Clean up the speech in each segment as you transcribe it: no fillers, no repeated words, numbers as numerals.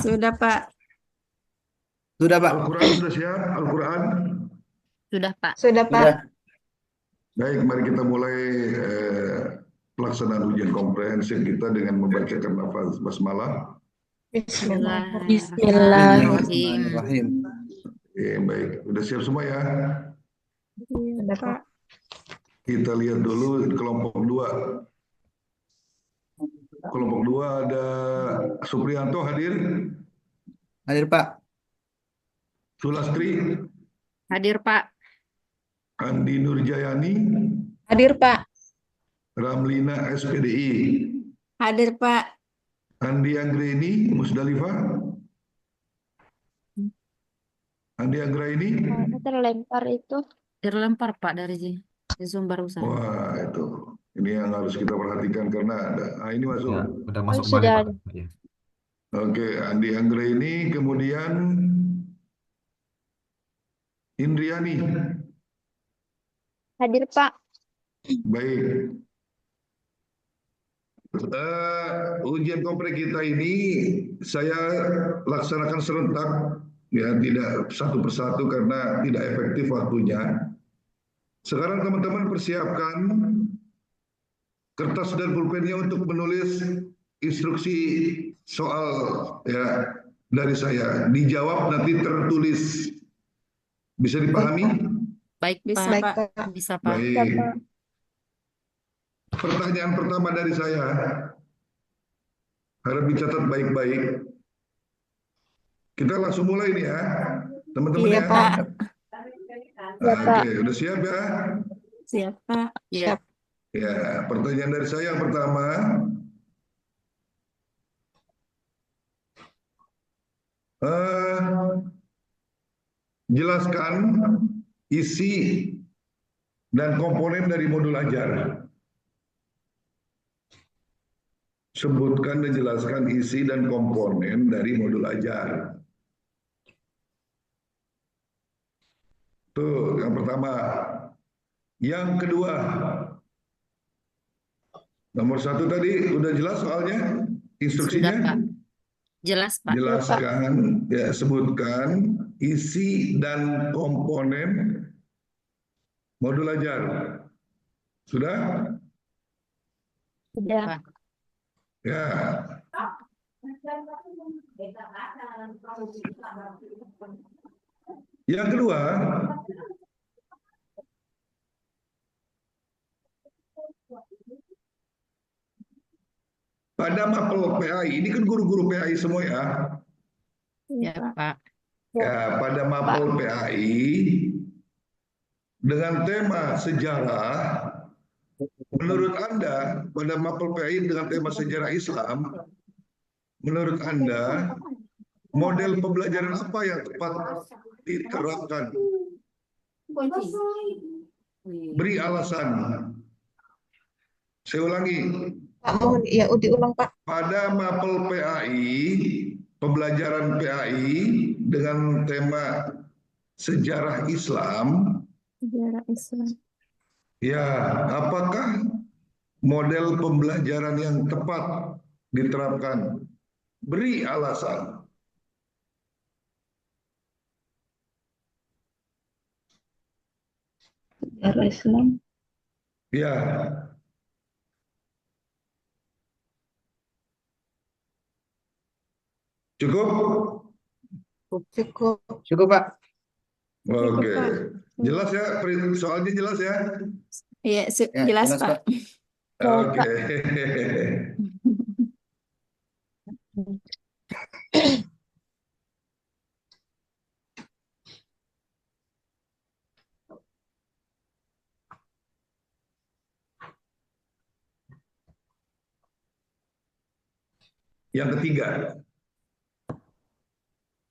Sudah, Pak. Sudah, Pak. Al-Quran sudah siap? Al-Quran? Sudah, Pak. Sudah, Pak. Sudah. Baik, mari kita mulai pelaksanaan ujian komprehensif kita dengan membacakan lafaz basmalah. Bismillahirrahmanirrahim. Bismillahirrahmanirrahim. Baik, sudah siap semua ya? Sudah, Pak. Kita lihat dulu kelompok 2. Kelompok 2 ada Supriyanto hadir, Hadir, Pak. Sulastri, Hadir, Pak. Andi Nurjayani, Hadir, Pak. Ramlina SPDI, Hadir, Pak. Andi Anggraini Musdalifah, Andi Anggraini. Terlempar itu. Terlempar, Pak, dari Zoom barusan. Wah, itu. Ini yang harus kita perhatikan karena ini masuk. Ya, udah masuk sudah kembali, Pak. Ya. Oke, Andi Anggraini, kemudian Indriani. Hadir, Pak. Baik. Ujian kompreh kita ini saya laksanakan serentak, ya tidak satu persatu karena tidak efektif waktunya. Sekarang teman-teman persiapkan kertas dan pulpennya untuk menulis instruksi soal ya dari saya. Dijawab nanti tertulis. Bisa dipahami? Baik, Bisa, Pak. Pak. Bisa, Pak. Baik. Pertanyaan pertama dari saya, harap dicatat baik-baik. Kita langsung mulai nih ya, teman-teman Iya, ya. Pak. Oke, udah siap ya? Siap, Pak. Iya. Ya, pertanyaan dari saya yang pertama. Jelaskan isi dan komponen dari modul ajar. Sebutkan dan jelaskan isi dan komponen dari modul ajar. Tuh, yang pertama. Yang kedua, nomor 1 tadi udah jelas soalnya instruksinya? Sudah, Pak. Jelas, Pak. Jelaskan, ya sebutkan isi dan komponen modul ajar. Sudah? Sudah. Pak. Ya. Yang kedua, pada mapel PAI, ini kan guru-guru PAI semua ya. Ya, Pak. Ya, pada mapel PAI dengan tema sejarah, menurut Anda pada mapel PAI dengan tema sejarah Islam, menurut Anda model pembelajaran apa yang tepat diterapkan? Beri alasan. Saya ulangi. Pak, mohon ya diulang, Pak. Pada mapel PAI, pembelajaran PAI dengan tema sejarah Islam. Sejarah Islam. Ya, apakah model pembelajaran yang tepat diterapkan? Beri alasan. Sejarah Islam. Ya. Cukup? Cukup. Cukup, Pak. Oke. Jelas ya? Soalnya jelas ya? Iya, Ya, jelas, jelas, Pak. Oke. Yang ketiga,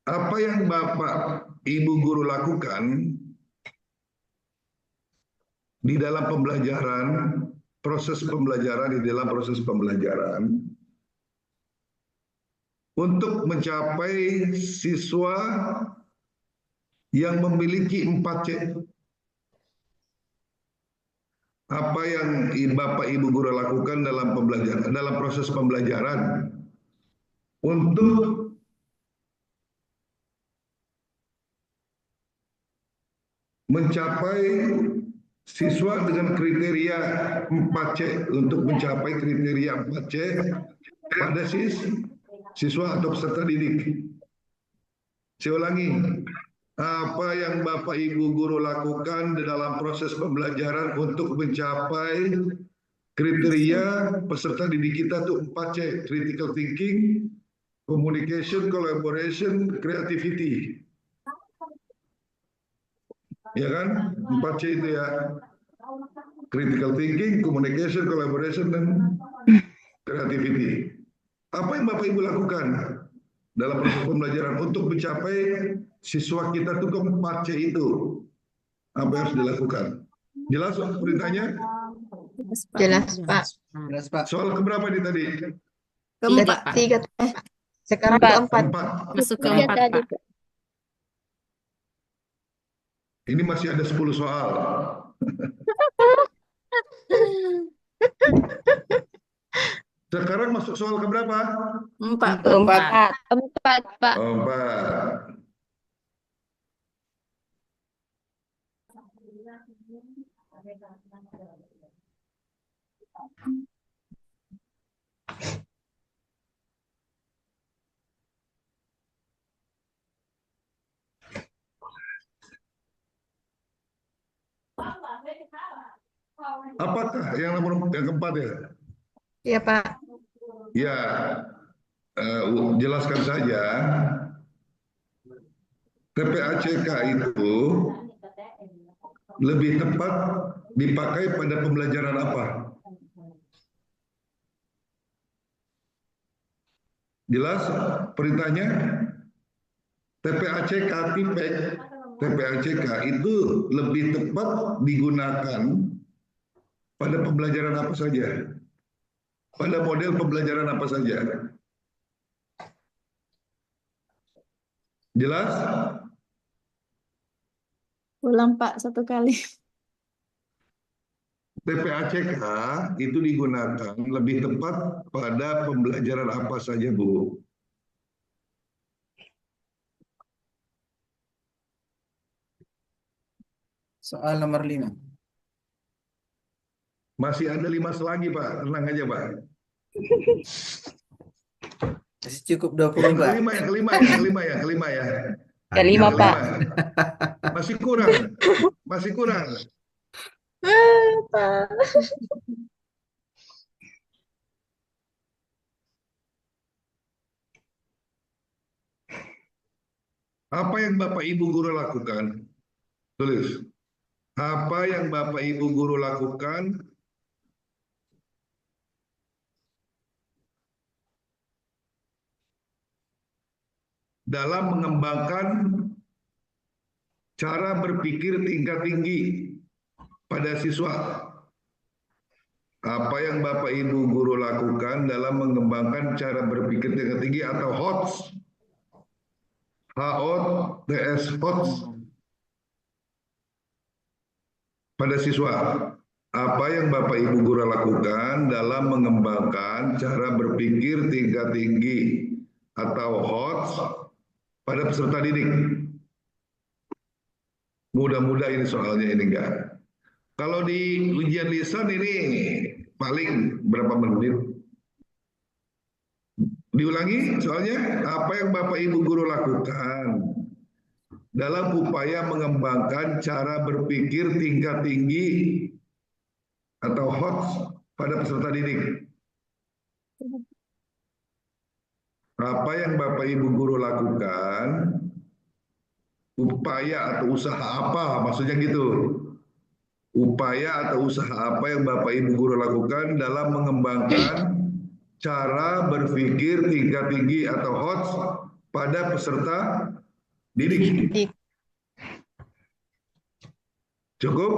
apa yang Bapak Ibu guru lakukan di dalam pembelajaran, proses pembelajaran untuk mencapai siswa yang memiliki 4C. Apa yang Bapak Ibu guru lakukan dalam pembelajaran, dalam proses pembelajaran untuk mencapai siswa dengan kriteria 4C, untuk mencapai kriteria 4C pada siswa atau peserta didik. Saya ulangi, apa yang Bapak Ibu guru lakukan dalam proses pembelajaran untuk mencapai kriteria peserta didik kita tuh 4C, critical thinking, communication, collaboration, creativity. Ya kan? 4C itu ya. Critical thinking, communication, collaboration, dan creativity. Apa yang Bapak Ibu lakukan dalam proses pembelajaran untuk mencapai siswa kita tuh ke 4C itu? Apa yang harus dilakukan? Jelas perintahnya? Jelas, Pak. Jelas, Pak. Soal keberapa nih tadi? Keempat, Pak. Tiga. Sekarang Empat. keempat. 4. Masuk ke Tiga 4, tadi, Pak. Pak. Ini masih ada 10 soal. Sekarang masuk soal keberapa? 4, Pak. Empat, Pak. 4. Apakah yang keempat ya? Iya, Pak. Ya, jelaskan saja. TPACK itu lebih tepat dipakai pada pembelajaran apa? Jelas perintahnya? TPACK, TPACK itu lebih tepat digunakan pada pembelajaran apa saja? Pada model pembelajaran apa saja? Jelas? Ulang, Pak, satu kali. TPACK itu digunakan lebih tepat pada pembelajaran apa saja, Bu? Soal nomor 5. Masih ada 5 lagi, Pak. Tenang aja, Pak. Masih cukup 20, Yang Pak. kelima ya. Kelima, Yang Pak. kelima. Masih kurang. Pak. Apa yang Bapak Ibu guru lakukan? Tulis. Apa yang Bapak Ibu guru lakukan dalam mengembangkan cara berpikir tingkat tinggi pada siswa? Apa yang Bapak Ibu guru lakukan dalam mengembangkan cara berpikir tingkat tinggi atau HOTS? HOTS, HOTS pada siswa. Apa yang Bapak Ibu guru lakukan dalam mengembangkan cara berpikir tingkat tinggi atau HOTS pada peserta didik? Mudah-mudah ini soalnya ini enggak. Kalau di ujian lisan ini paling berapa menit? Diulangi soalnya, apa yang Bapak Ibu guru lakukan dalam upaya mengembangkan cara berpikir tingkat tinggi atau HOTS pada peserta didik? Apa yang Bapak Ibu guru lakukan, upaya atau usaha apa, maksudnya gitu. Upaya atau usaha apa yang Bapak Ibu guru lakukan dalam mengembangkan cara berpikir tingkat tinggi atau HOTS pada peserta didik? Cukup?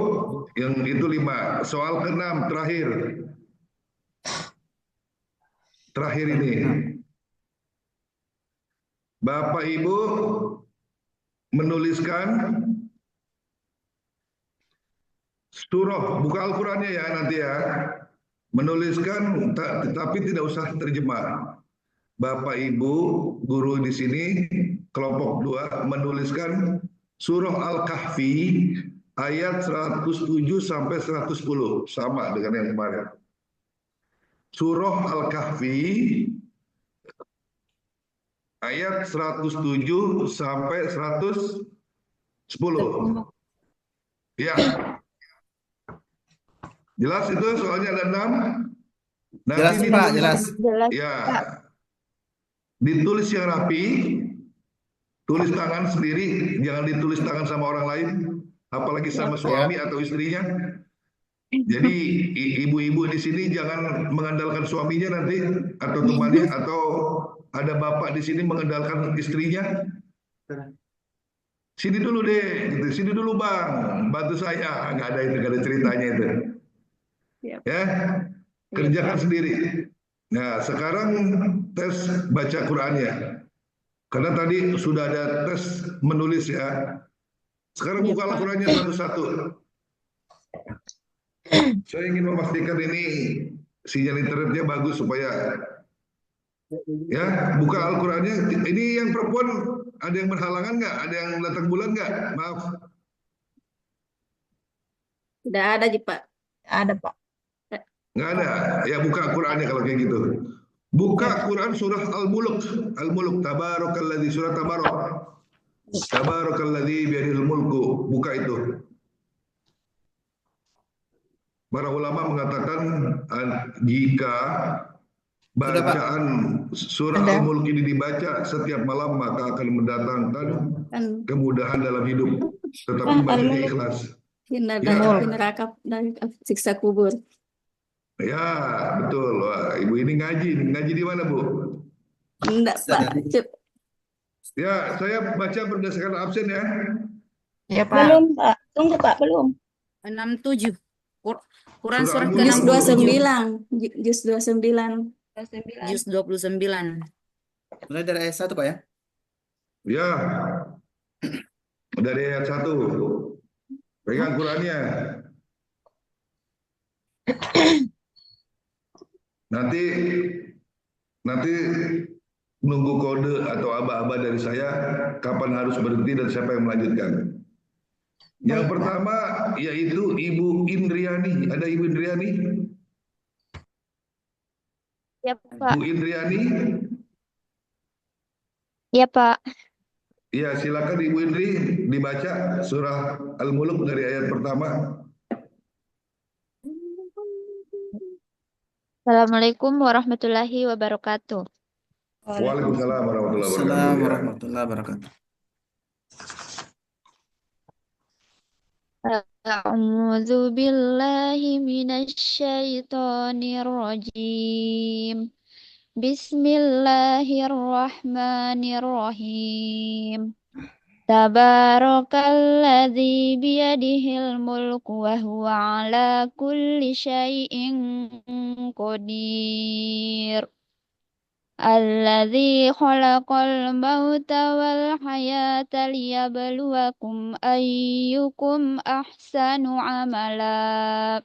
Yang itu 5. Soal ke-6 terakhir. Terakhir ini. Bapak Ibu menuliskan surah, buka Al-Qur'annya ya nanti ya. Menuliskan tapi tidak usah terjemah. Bapak Ibu guru di sini kelompok 2 menuliskan surah Al-Kahfi ayat 107 sampai 110, sama dengan yang kemarin. Surah Al-Kahfi ayat 107 sampai 110. Ya, jelas itu soalnya ada 6. Jelas Nanti Pak, ditulis, jelas. Jelas, ya, Pak. ditulis yang rapi, tulis tangan sendiri, jangan ditulis tangan sama orang lain, apalagi sama suami atau istrinya. Jadi ibu-ibu di sini jangan mengandalkan suaminya nanti atau temannya, atau ada bapak di sini mengandalkan istrinya. Sini dulu deh, gitu. Sini dulu bang, bantu saya. Nggak ada itu, nggak ada ceritanya itu. Siap. Ya, Iya, kerjakan Pak. sendiri. Nah, sekarang tes baca Qur'annya. Karena tadi sudah ada tes menulis ya. Sekarang Iya, bukalah Pak. Qur'annya satu-satu. Saya ingin memastikan ini sinyal internetnya bagus supaya ya buka Al-Qur'annya. Ini yang perempuan ada yang berhalangan nggak? Ada yang datang bulan nggak? Maaf, Tidak ada, Ji, Pak. Ada, Pak. nggak ada. Ya buka Qur'annya kalau kayak gitu. Buka Quran surah Al-Mulk. Al-Mulk, tabarakalladzi, surah Tabarok. Tabarakalladzi biyadihil mulku. Buka itu. Para ulama mengatakan jika Sudah, Pak. bacaan surah Ada. Al-Mulk ini dibaca setiap malam maka akan mendatangkan Kan kemudahan dalam hidup. Tetapi bacanya ikhlas. hindar Ya. dari neraka, dari siksa kubur. Ya, betul. Wah, Ibu ini ngaji. Ngaji di mana, Bu? Enggak, Pak. Ya, saya baca berdasarkan absen ya. Ya, Pak. Belum, Pak. Tunggu, Pak. Belum. 67. Quran Surah surat Al-Mulk. Juz ke-67. 29. Juz 29. Juz 29. Mulai dari ayat 1 Pak ya. Ya, dari ayat 1. Pegang Qurannya. Nanti nunggu kode atau aba-aba dari saya kapan harus berhenti dan siapa yang melanjutkan. Yang pertama yaitu Ibu Indriani. Ada Ibu Indriani? Ya, Pak. Bu Indriani? Ya, Pak. Ya, silakan Ibu Indri dibaca surah Al-Mulk dari ayat pertama. Assalamualaikum warahmatullahi wabarakatuh. Waalaikumsalam warahmatullahi wabarakatuh. Assalamualaikum Ya. warahmatullahi wabarakatuh. A'udzu billahi minasyaitonir rajim. Bismillahirrahmanirrahim. Tabarakalladzi biyadihil mulku wa huwa ala kulli syai'in qadir. Alladzi khalaqal mauta wal hayata liyabluwakum ayyukum ahsanu amala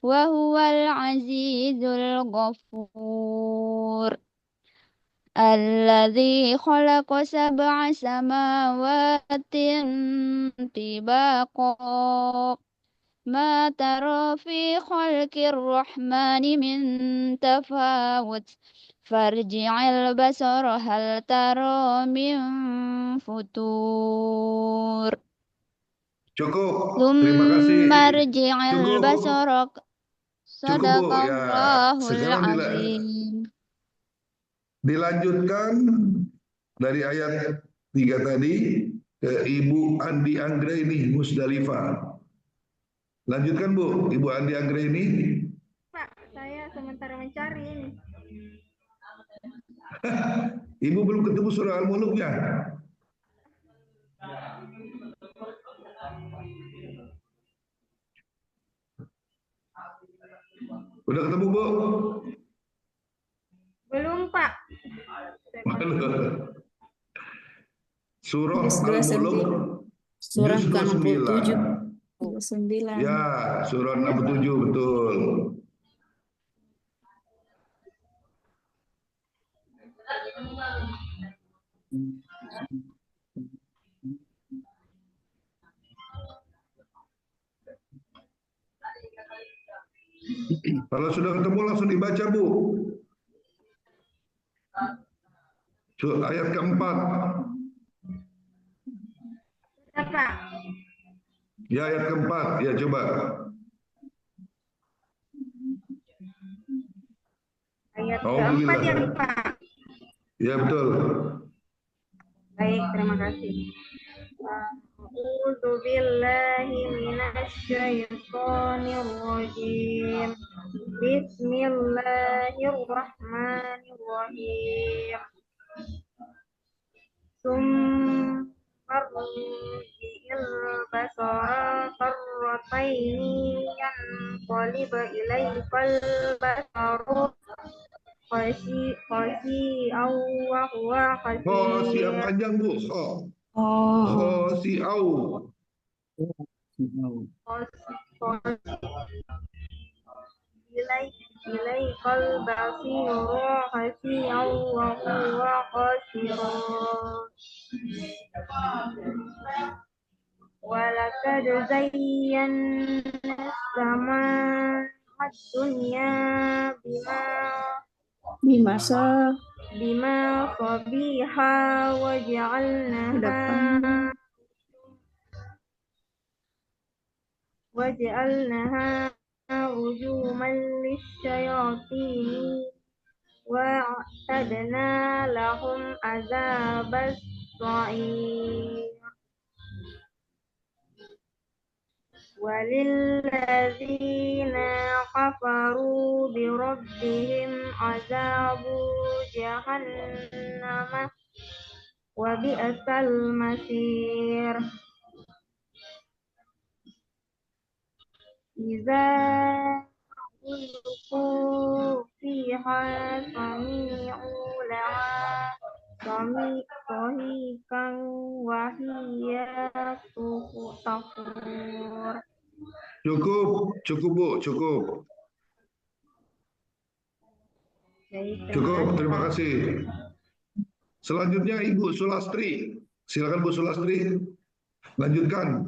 wa huwal azizul ghafur. Alladzi khalaqa sab'a samawati tibaqa ma tara fi khalqir rahmani min tafawut farji'il basara hal tara min futur Cukup. Terima kasih. thumma rji'il Cukup. basara Cukup, Bu. Ya, sadaqallahul sekarang azim. dilanjutkan dari ayat 3 tadi ke Ibu Andi Anggraini Musdalifah. Lanjutkan Bu, Ibu Andi Anggraini. Pak, saya sementara mencari ini. Ibu belum ketemu surah Al-Muluknya. Udah ketemu Bu? Belum, Pak. Surah Juz Al-Muluk. Surah Juz ke-67. 29. Ya, surah 67 betul. Kalau sudah ketemu langsung dibaca, Bu. Ayat keempat. Sudah, Pak. Ya, ayat keempat. Ya, coba. Ayat Alhamdulillah. keempat ya, Pak. Ya, betul. Baik, terima kasih. A'udzu billahi minasyaitonir rajim. Bismillahirrahmanirrahim. Summarji'il basara karrataini yanqalib ilaikal basaru khasi'aw wa huwa Khosi yang hasir. panjang, Bu. Oh. Khosi'au. Ilaikal basiru khasi'aw wa huwa khasirun. Walaqad zayyana as-samaa'a ad-dunya Bima so bima sabiha wa ja'alnaha rujuman lisyayatin wa a'tadna lahum azabas sa'ir. Walilladzina kafaru birabbihim azabu jahannama wa bi'sal masir. Iza ulqu fiha sami'u laha sahikan wa hiya tafur. Cukup, Bu, cukup. Baik, Cukup, terima Pak. kasih. Selanjutnya Ibu Sulastri. Silakan Bu Sulastri. Lanjutkan.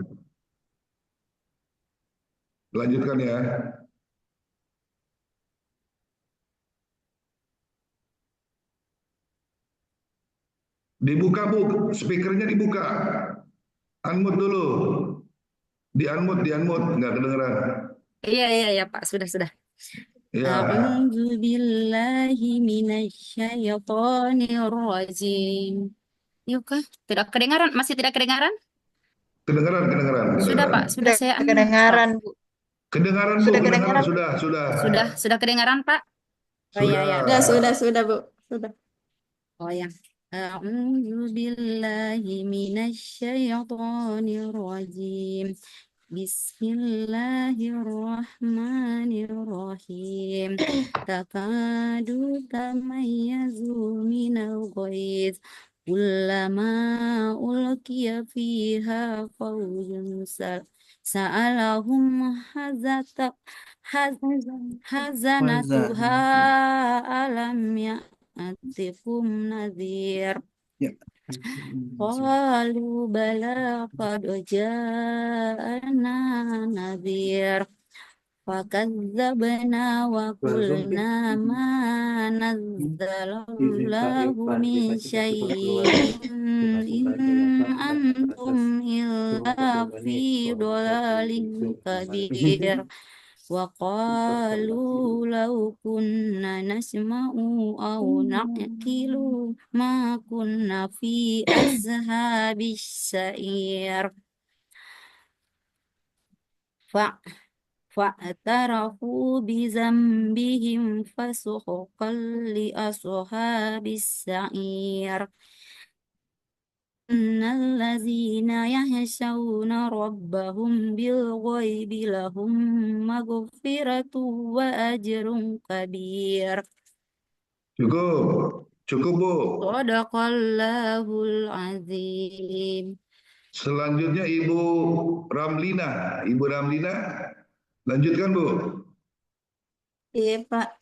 Lanjutkan ya. Dibuka, Bu. Speakernya dibuka. Unmute dulu. Di-unmute. Nggak kedengeran. Iya, Pak. Sudah. Ya. A'udzu billahi minasyaitonir rajim. Yuk, kah? Masih tidak kedengaran? Kedengeran. Sudah, Pak. Sudah saya unmute, Pak. Kedengaran, Bu. Kedengaran, Bu. Sudah Kedengaran. kedengaran. Sudah kedengaran, Pak? Oh iya. sudah Bu, sudah. Oh ya. A'udzu billahi minasyaitonir rajim. Bismillahirrahmanirrahim. Takadu tamayyazu minal ghaiz. Kullama ulqiya fiha fawjun sa'alahum hazanatuha alam ya'tikum nadhir. Ya. Qalu bala qad ja'ana nadhir fakadzabna wa qulna ma nazzalallahu min syai'in in antum illa fi dhalalin kabir. Wa qalu law kunna nasma'u aw naqilu ma kunna fi azhabis sa'ir. Fa'tarafu bizambihim fasuhqan li ashabis sa'ir. Innallazina yahshawna rabbahum bil ghaibi lahum maghfiratu wa ajrun kabir. Cukup, Bu. Shadaqallahul azim. Selanjutnya Ibu Ramlina. Lanjutkan, Bu. Iya Pak.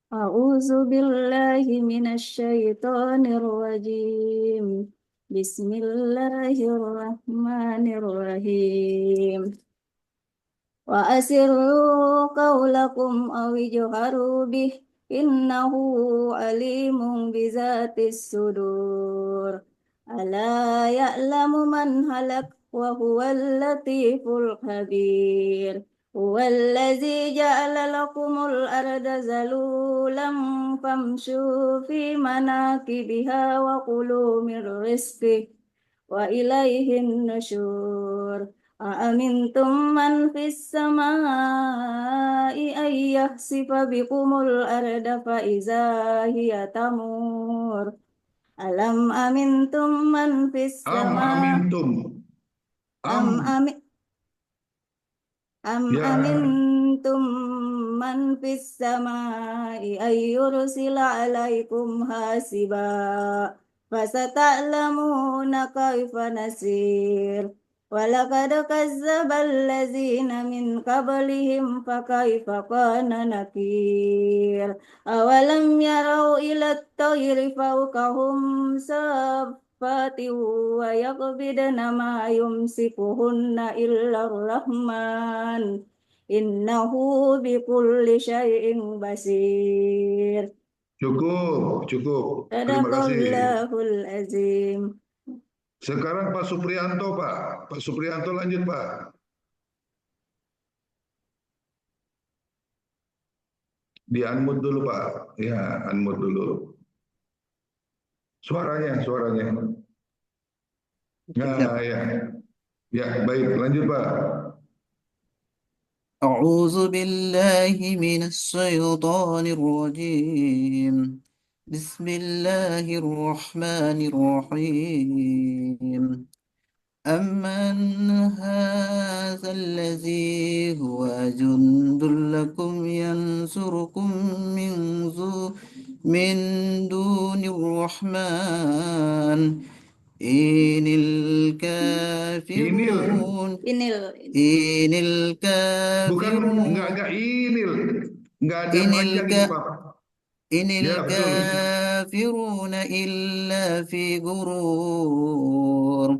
A'udzu billahi minasyaitonir rajim. Bismillahirrahmanirrahim. وأسروا قولكم أو اجهروا به إنه عليم بذات الصدور ألا يعلم من هلك وهو اللطيف الخبير هو الذي جعل لكم الأرض ذلولا فامشوا في مناكبها وكلوا من رزقه وإليه النشور أأمنتم من في السماء أن يخسف بكم الأرض فإذا هي تمور ألم أمنتم من في Am السماء amintum. أم Am. Ya. أمنتم من في السماء أن يرسل عليكم حاسبا فستعلمون كيف نسير ولقد كذب الذين من قبلهم فكيف كان نكير أولم يروا إلى الطير فوقهم صافات ويقبضن ما يمسكهن إلا الرحمن إنه بكل شيء بصير Cukup, cukup. Terima صدق kasih. الله العظيم. Sekarang Pak Supriyanto, Pak. Pak Supriyanto lanjut, Pak. Di unmute dulu, Pak. Ya, unmute dulu. Suaranya. Nah, ya. Ya, baik. Lanjut, Pak. أعوذ بالله من الشيطان الرجيم بسم الله الرحمن الرحيم أمن هذا الذي هو جند لكم ينصركم من دون الرحمن إن الكافرون Inil إن Bukan, الكافرون enggak inil. Enggak ada إن aja gitu, الك Pak. إن Ya, betul. الكافرون إلا في غرور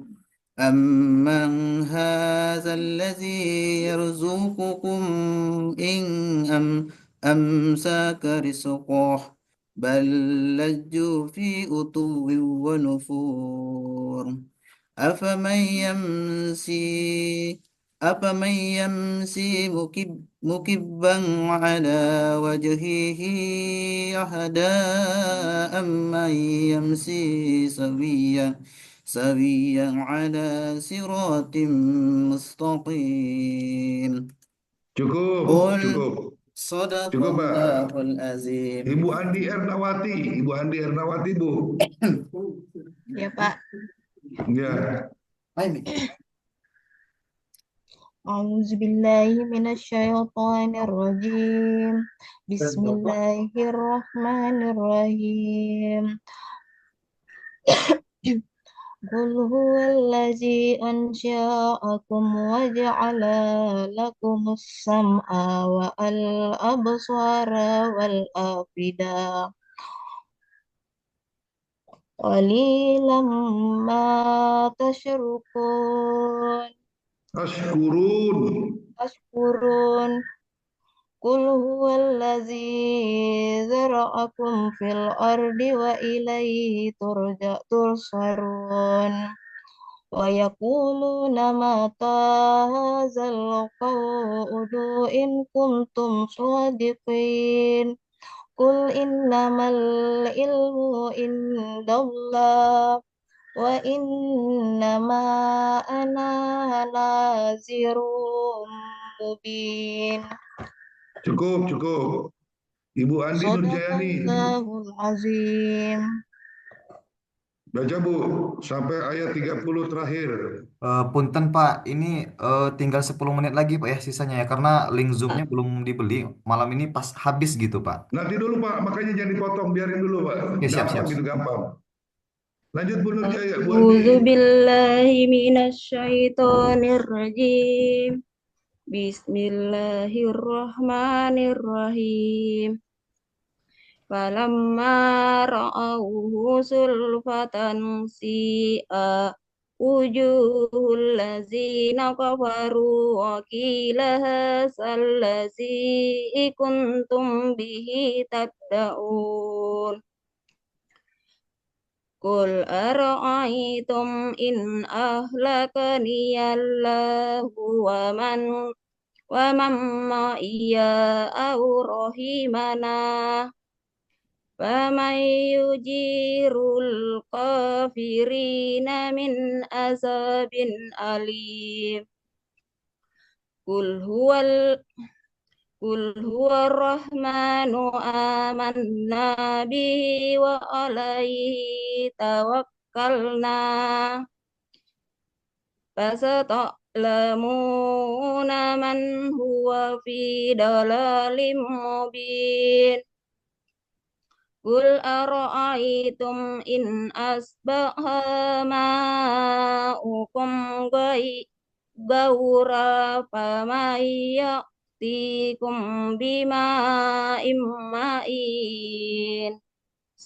أمن هذا الذي يرزقكم إن أمسك رزقه بل لجوا في عتو ونفور أفمن يمشي أفمن يمشي مكبا على وجهه أهدى أمن يمشي سويا على صراط مستقيم Cukup, قل cukup. صدق Cukup, Pak. الله العظيم. Ibu Andi Ernawati, Bu. Ya, Pak. Ya. أعوذ بالله من الشيطان الرجيم بسم الله الرحمن الرحيم قل هو الذي أنشأكم وجعل لكم السمع والأبصار والأفئدة قليلا ما تشكرون أشكرون قل هو الذي ذرأكم في الأرض وإليه ترجعون ويقولون متى هذا القول إن كنتم صادقين قل إنما العلم عند الله وإنما أنا نذير مبين Cukup. Ibu Andi Nurjayani. Sadaqallahul azim. Baca, Bu, sampai ayat 30 terakhir. Punten Pak, ini tinggal 10 menit lagi Pak ya sisanya ya karena link Zoom-nya belum dibeli. Malam ini pas habis gitu Pak. Nanti dulu, Pak, makanya jangan dipotong, biarin dulu, Pak. Oke, siap. Gampang. Lanjut, Bu Nurjaya, Bu Andi. A'udzu billahi minasyaitonir rajim. Bismillahirrahmanirrahim. Falamma ra'awhu sulfatan si'a وجوه الذين كفروا وقيل هذا الذي كنتم به تدعون قل أرأيتم إن أهلكني الله ومن معي أو رحمنا فمن يجير الكافرين من عذاب أليم قل هو الرحمن آمنا به وعليه توكلنا فستعلمون من هو في ضلال مبين قل أرأيتم إن أصبح ماؤكم غورا فمن يأتيكم بماء معين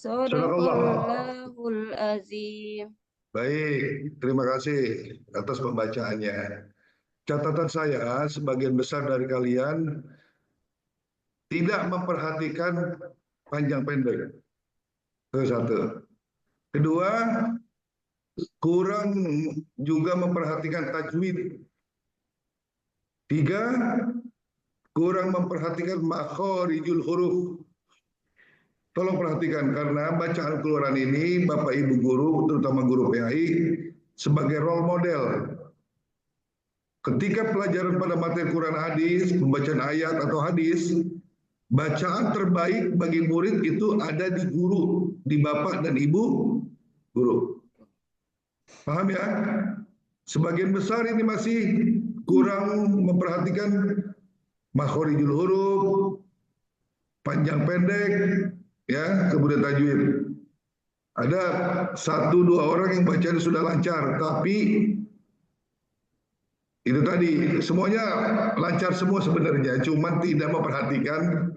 Sadaqallahul azim. Baik, terima kasih atas pembacaannya. Catatan saya, sebagian besar dari kalian tidak memperhatikan panjang pendek. Itu satu. Kedua, kurang juga memperhatikan tajwid. Tiga, kurang memperhatikan makharijul huruf. Tolong perhatikan, karena bacaan keluaran ini Bapak Ibu guru, terutama guru PAI, sebagai role model. Ketika pelajaran pada materi Quran hadis, pembacaan ayat atau hadis, bacaan terbaik bagi murid itu ada di guru, di Bapak dan Ibu guru. Paham ya? Sebagian besar ini masih kurang memperhatikan makharijul huruf, panjang pendek, ya, kemudian tajwid. Ada 1-2 orang yang bacanya sudah lancar, tapi itu tadi semuanya lancar semua sebenarnya, cuman tidak memperhatikan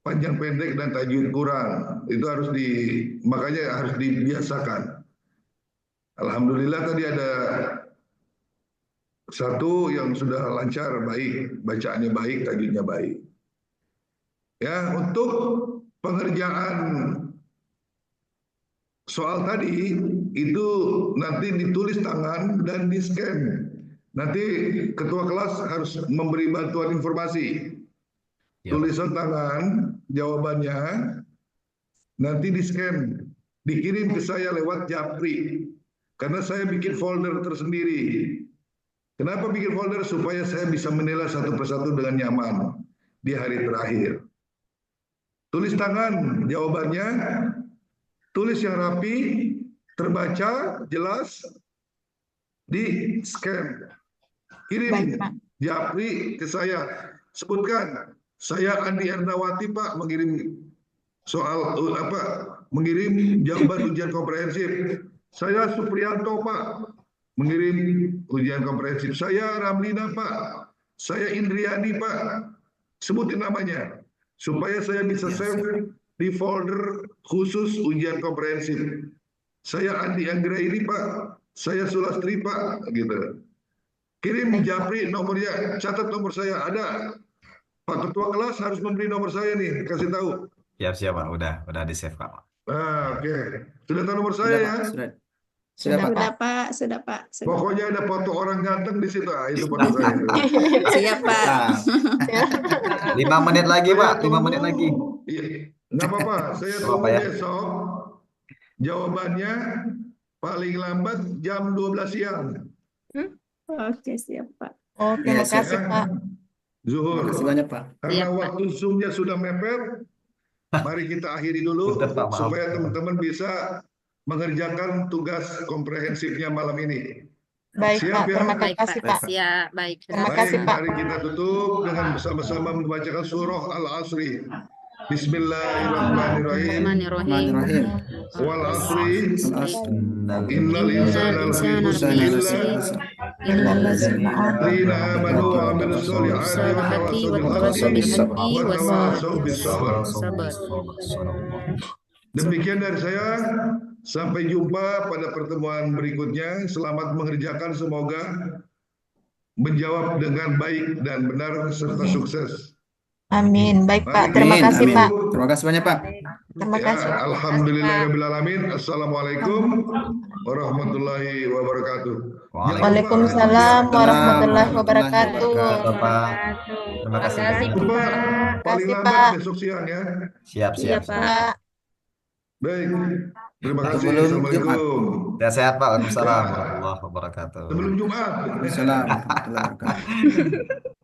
panjang pendek dan tajwid kurang. Itu makanya harus dibiasakan. Alhamdulillah tadi ada 1 yang sudah lancar, baik, bacaannya baik, tajwidnya baik. Ya, untuk pengerjaan soal tadi itu nanti ditulis tangan dan di-scan. Nanti ketua kelas harus memberi bantuan informasi. Tulisan tangan, jawabannya nanti di-scan, dikirim ke saya lewat Japri. Karena saya bikin folder tersendiri. Kenapa bikin folder? Supaya saya bisa menilai satu persatu dengan nyaman di hari terakhir. Tulis tangan jawabannya, tulis yang rapi, terbaca, jelas, di scan. Kirim Japri ke saya. Sebutkan, saya Andi Ernawati Pak, mengirim soal mengirim jawaban ujian komprehensif. Saya Supriyanto Pak, mengirim ujian komprehensif. Saya Ramlina Pak, saya Indriani Pak. Sebutin namanya. Supaya saya bisa save di folder khusus ujian komprehensif. Saya Andi Anggraini Pak, saya Sulastri Pak, gitu. Kirim Japri nomornya, catat nomor saya ada. Pak Ketua kelas harus memberi nomor saya nih, kasih tahu. Siap Pak, udah di save Pak. Oke. Sudah tahu nomor saya ya? Sudah Pak. Sudah Pak. Pokoknya ada foto orang ganteng di situ. Itu foto saya. Siap Pak. 5 menit lagi Pak, 5 menit lagi. Iya, nggak apa-apa. Saya tunggu besok. Jawabannya paling lambat jam 12 siang. Oke, siap Pak. Oke, makasih Pak. Zuhur. Terima kasih banyak Pak. Karena waktu Zoom-nya sudah mepet, mari kita akhiri dulu supaya teman-teman bisa mengerjakan tugas komprehensifnya malam ini. Baik Siap Pak, ya? terima kasih Pak. Siap, baik. Terima kasih Pak. Mari kita tutup dengan bersama-sama membacakan surah Al-Asri. Bismillahirrahmanirrahim. Bismillahirrahmanirrahim. Wal asri innal Innal insana insana lafi lafi khusr khusr illa allazina alladzina amanu wa amilus solihati wa salihati wa tawassaw bil haqqi wa tawassaw bis sabr. sabar. Demikian dari saya. Sampai jumpa pada pertemuan berikutnya. Selamat mengerjakan, semoga menjawab dengan baik dan benar serta sukses. Amin. Baik, Pak. Mari Terima Amin, kasih, amin. Pak. Terima kasih banyak, Pak. Terima Ya, kasih. alhamdulillahirrahmanirrahim. Assalamualaikum warahmatullahi wabarakatuh. Jangan lupa, Waalaikumsalam warahmatullahi wabarakatuh. Wabarakatuh, Pak. Terima kasih Makasih, banyak. lupa paling Kasih, lambat Pak. besok siang ya. Siap, Iya, siap, siap. Pak. Baik. Terima kasih. Sebelum Assalamualaikum. Sehat-sehat, Pak. Waalaikumsalam warahmatullahi wabarakatuh. Sebelum Jumat. Assalamualaikum warahmatullahi wabarakatuh.